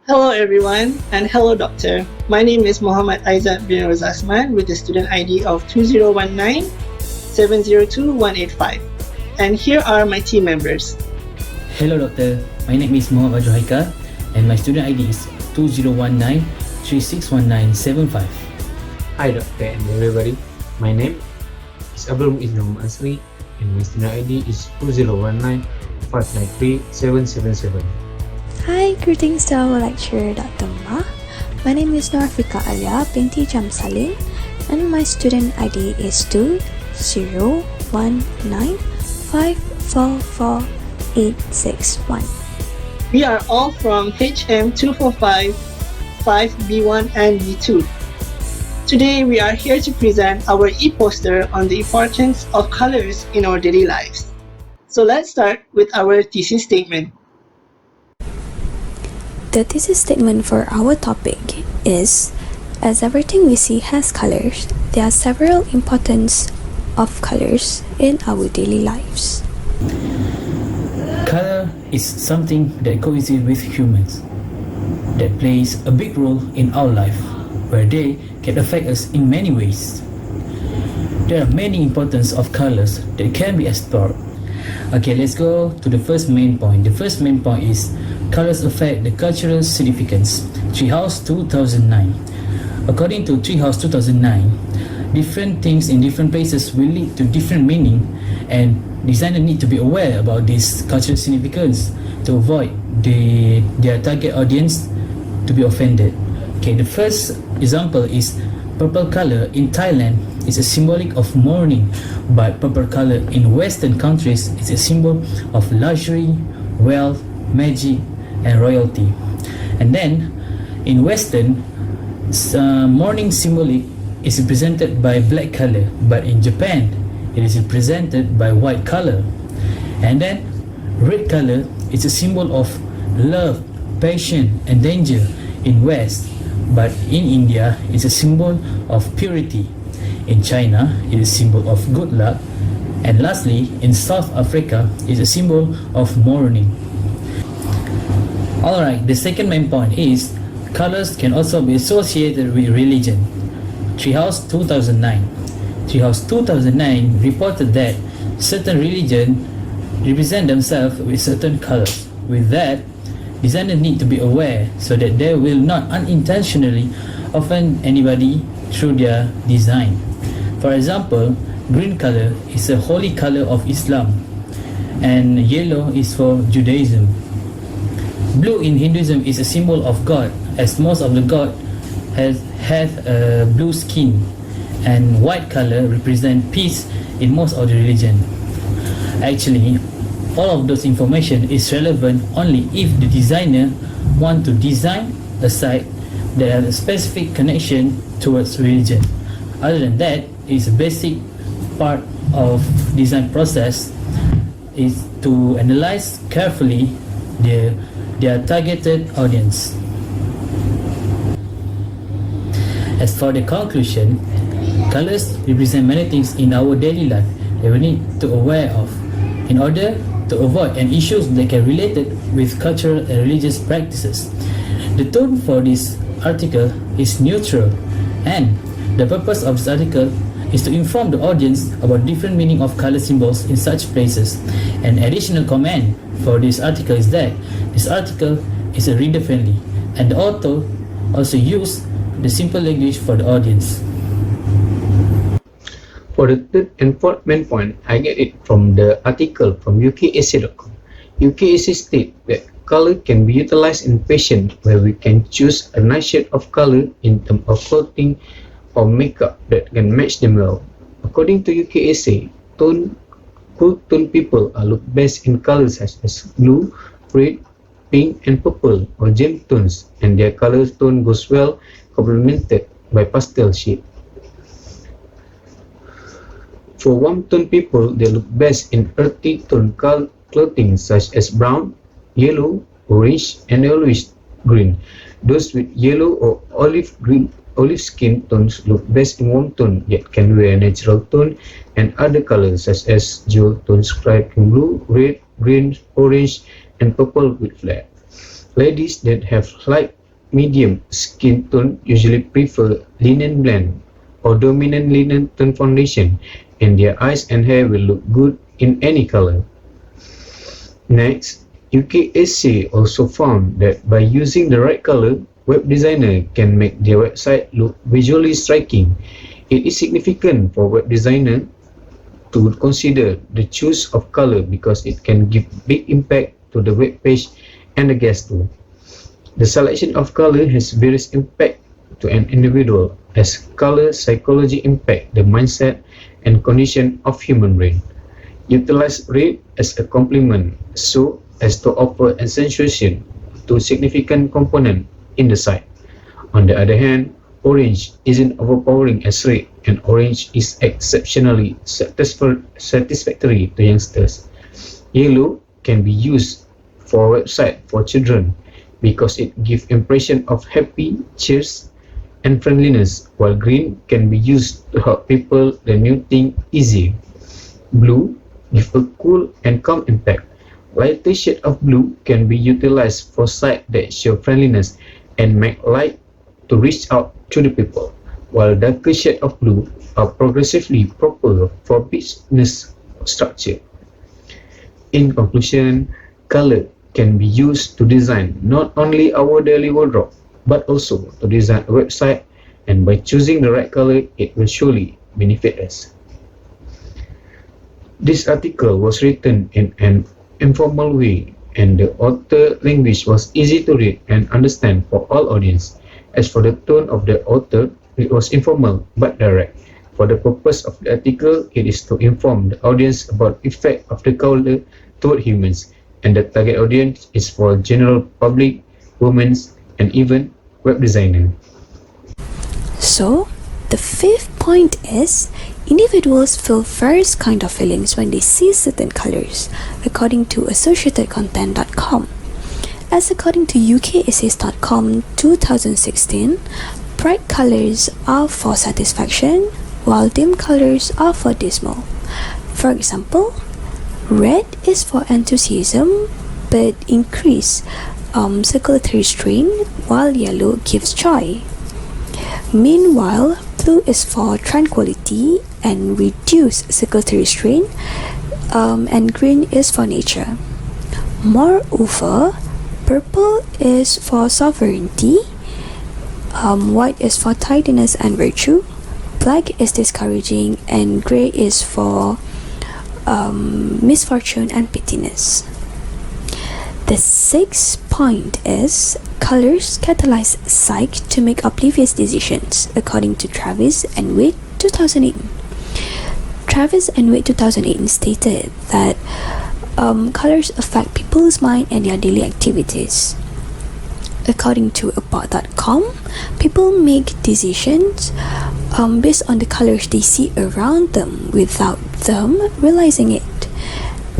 Hello everyone, and hello doctor. My name is Muhammad Aizat bin Rozasman with the student ID of 2019-702-185. And here are my team members. Hello doctor, my name is Muhammad Johaika and my student ID is 2019-361975. Hi doctor and everybody, my name is Abdul Islam Asri and my student ID is 2019-593-777. Hi, greetings to our lecturer Dr. Ma. My name is Norfika Alia binti Jamsalin and my student ID is 20195448861. We are all from HM245 5B1 and B2. Today we are here to present our e-poster on the importance of colors in our daily lives. So let's start with our thesis statement. The thesis statement for our topic is, as everything we see has colors, there are several importance of colors in our daily lives. Color is something that coexists with humans, that plays a big role in our life, where they can affect us in many ways. There are many importance of colors that can be explored. Okay, let's go to the first main point. The first main point is colors affect the cultural significance. Treehouse 2009. According to Treehouse 2009, different things in different places will lead to different meaning, and designers need to be aware about this cultural significance to avoid their target audience to be offended. Okay, the first example is purple color in Thailand is a symbolic of mourning, but purple color in Western countries is a symbol of luxury, wealth, magic, and royalty. And then in Western, mourning symbolic is represented by black color, but in Japan it is represented by white color. And then red color is a symbol of love, passion, and danger in West, but in India it's a symbol of purity. In China it is a symbol of good luck, and lastly in South Africa is a symbol of mourning. Alright, the second main point is colors can also be associated with religion. Treehouse 2009. Treehouse 2009 reported that certain religions represent themselves with certain colors. With that, designers need to be aware so that they will not unintentionally offend anybody through their design. For example, green color is a holy color of Islam, and yellow is for Judaism. Blue in Hinduism is a symbol of God, as most of the gods have a blue skin, and white color represent peace in most of the religion. Actually, all of those information is relevant only if the designer want to design a site that has a specific connection towards religion. Other than that, it's a basic part of design process is to analyze carefully their targeted audience. As for the conclusion, colors represent many things in our daily life that we need to aware of in order to avoid any issues that can relate it with cultural and religious practices. The tone for this article is neutral, and the purpose of this article is to inform the audience about different meaning of color symbols in such places. An additional comment for this article is that this article is a reader friendly, and the author also used the simple language for the audience. For the third and fourth main point, I get it from the article from UKSA.com. UKSA states that color can be utilized in fashion, where we can choose a nice shade of color in terms of clothing or makeup that can match them well. According to UKSA, cool tone people are look best in colors such as blue, red, pink, and purple or gem tones, and their color tone goes well complemented by pastel shade. For warm tone people, they look best in earthy tone clothing such as brown, yellow, orange, and yellowish green. Those with yellow or olive skin tones look best in warm tone, yet can wear natural tone and other colors such as jewel tones described in blue, red, green, orange, and purple with flare. Ladies that have light medium skin tone usually prefer linen blend or dominant linen tone foundation, and their eyes and hair will look good in any color. Next, UKSA also found that by using the right color, web designer can make their website look visually striking. It is significant for web designer to consider the choice of color because it can give big impact to the web page and the guest too. The selection of color has various impact to an individual as color psychology impact the mindset and condition of human brain. Utilize red as a complement so as to offer accentuation to significant component in the site. On the other hand, orange isn't overpowering as red, and orange is exceptionally satisfactory to youngsters. Yellow can be used for a website for children because it gives impression of happy, cheers, and friendliness, while green can be used to help people learn new things easier. Blue gives a cool and calm impact. Lighter shade of blue can be utilized for sites that show friendliness and make light to reach out to the people, while darker shade of blue are progressively proper for business structure. In conclusion, color can be used to design not only our daily wardrobe, but also to design a website, and by choosing the right color, it will surely benefit us. This article was written in an informal way, and the author language was easy to read and understand for all audience. As for the tone of the author, it was informal but direct. For the purpose of the article, it is to inform the audience about effect of the color toward humans, and the target audience is for general public, women, and even web designer. So, the fifth point is individuals feel various kind of feelings when they see certain colors, according to associatedcontent.com. As according to UKessays.com 2016, bright colors are for satisfaction, while dim colors are for dismal. For example, red is for enthusiasm but increase circulatory strain, while yellow gives joy. Meanwhile, blue is for tranquility and reduce circulatory strain, and green is for nature. Moreover, purple is for sovereignty, white is for tidiness and virtue, black is discouraging, and grey is for misfortune and pettiness. The sixth point is colors catalyze psyche to make oblivious decisions, according to Travis and Wade 2008. Travis and Wade 2008 stated that colors affect people's mind and their daily activities. According to about.com, people make decisions based on the colors they see around them without them realizing it.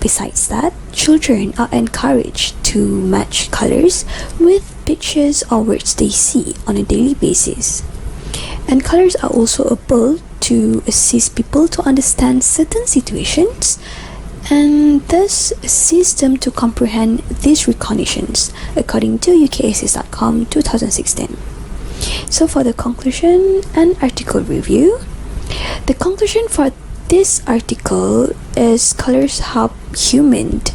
Besides that, children are encouraged to match colors with pictures or words they see on a daily basis. And colors are also able to assist people to understand certain situations and thus assist them to comprehend these recognitions, according to UKessays.com 2016. So for the conclusion and article review, the conclusion for this article is colors help humans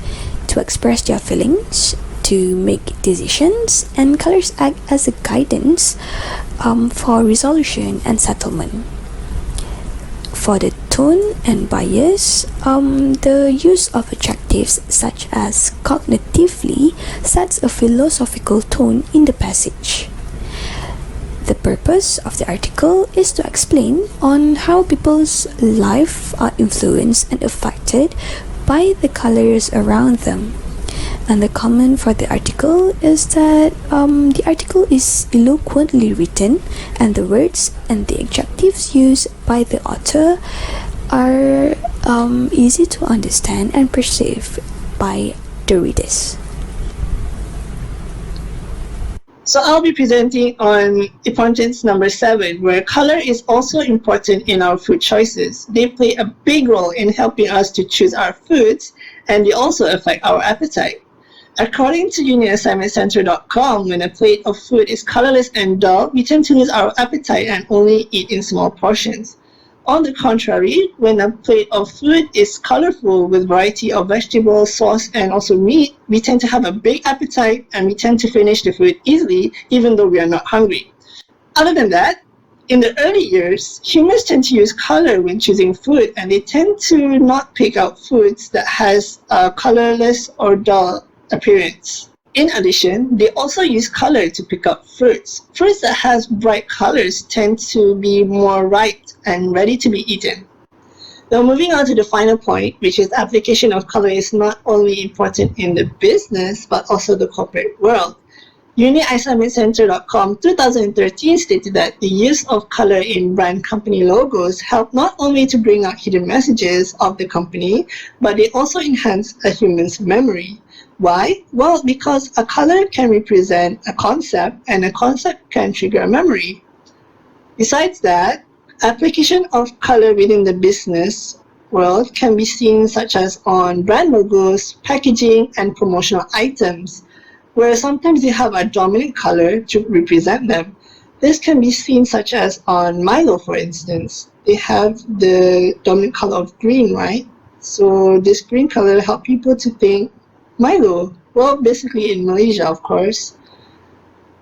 to express their feelings, to make decisions, and colors act as a guidance for resolution and settlement. For the tone and bias, the use of adjectives such as cognitively sets a philosophical tone in the passage. The purpose of the article is to explain on how people's life are influenced and affected by the colors around them. And the comment for the article is that the article is eloquently written, and the words and the adjectives used by the author are easy to understand and perceive by the readers. So I'll be presenting on importance number 7, where color is also important in our food choices. They play a big role in helping us to choose our foods, and they also affect our appetite. According to uniassignmentcenter.com, when a plate of food is colorless and dull, we tend to lose our appetite and only eat in small portions. On the contrary, when a plate of food is colorful with variety of vegetables, sauce, and also meat, we tend to have a big appetite and we tend to finish the food easily even though we are not hungry. Other than that, in the early years, humans tend to use color when choosing food, and they tend to not pick out foods that has a colorless or dull appearance. In addition, they also use color to pick up fruits. Fruits that has bright colors tend to be more ripe and ready to be eaten. Now moving on to the final point, which is application of color is not only important in the business but also the corporate world. UniAssignmentCenter.com 2013 stated that the use of color in brand company logos help not only to bring out hidden messages of the company, but they also enhance a human's memory. Why? Well, because a color can represent a concept and a concept can trigger a memory. Besides that, application of color within the business world can be seen such as on brand logos, packaging, and promotional items, where sometimes they have a dominant color to represent them. This can be seen such as on Milo, for instance. They have the dominant color of green, right? So this green color helps people to think Milo, well, basically in Malaysia, of course.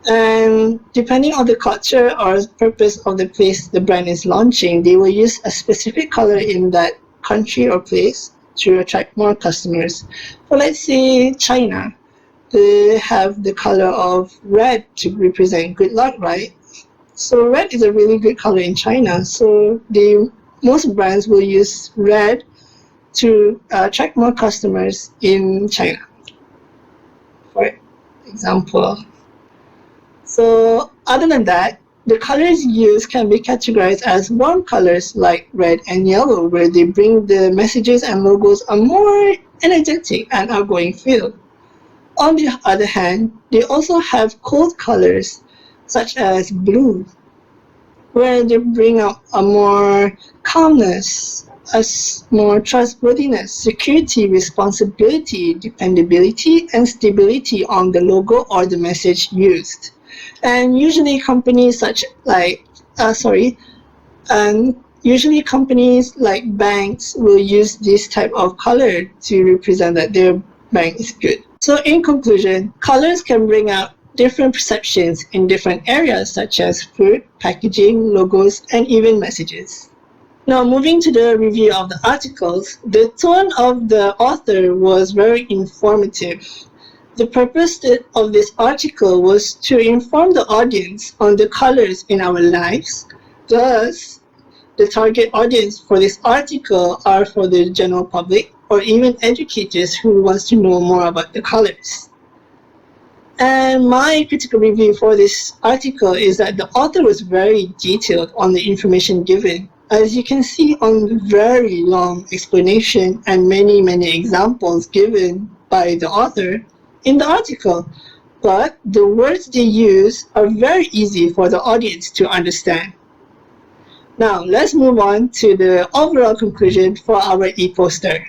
And depending on the culture or purpose of the place the brand is launching, they will use a specific color in that country or place to attract more customers. For let's say China, they have the color of red to represent good luck, right? So red is a really good color in China. So most brands will use red to attract more customers in China, for example. So other than that, the colors used can be categorized as warm colors like red and yellow, where they bring the messages and logos a more energetic and outgoing feel. On the other hand, they also have cold colors such as blue, where they bring out a more calmness, more trustworthiness, security, responsibility, dependability, and stability on the logo or the message used. And usually companies usually companies like banks will use this type of color to represent that their bank is good. So in conclusion, colors can bring out different perceptions in different areas such as food, packaging, logos, and even messages. Now moving to the review of the articles, the tone of the author was very informative. The purpose of this article was to inform the audience on the colors in our lives. Thus, the target audience for this article are for the general public or even educators who wants to know more about the colors. And my critical review for this article is that the author was very detailed on the information given. As you can see on the very long explanation and many examples given by the author in the article, but the words they use are very easy for the audience to understand. Now, let's move on to the overall conclusion for our e-poster.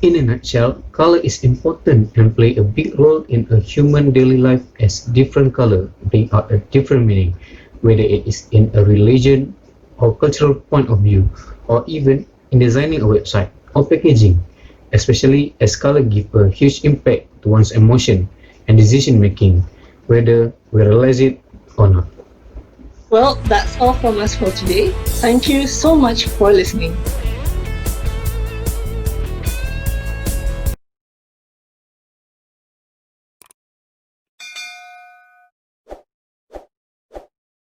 In a nutshell, color is important and play a big role in a human daily life, as different color bring out a different meaning, whether it is in a religion or cultural point of view, or even in designing a website or packaging, especially as color give a huge impact to one's emotion and decision making, whether we realize it or not. Well, that's all from us for today. Thank you so much for listening.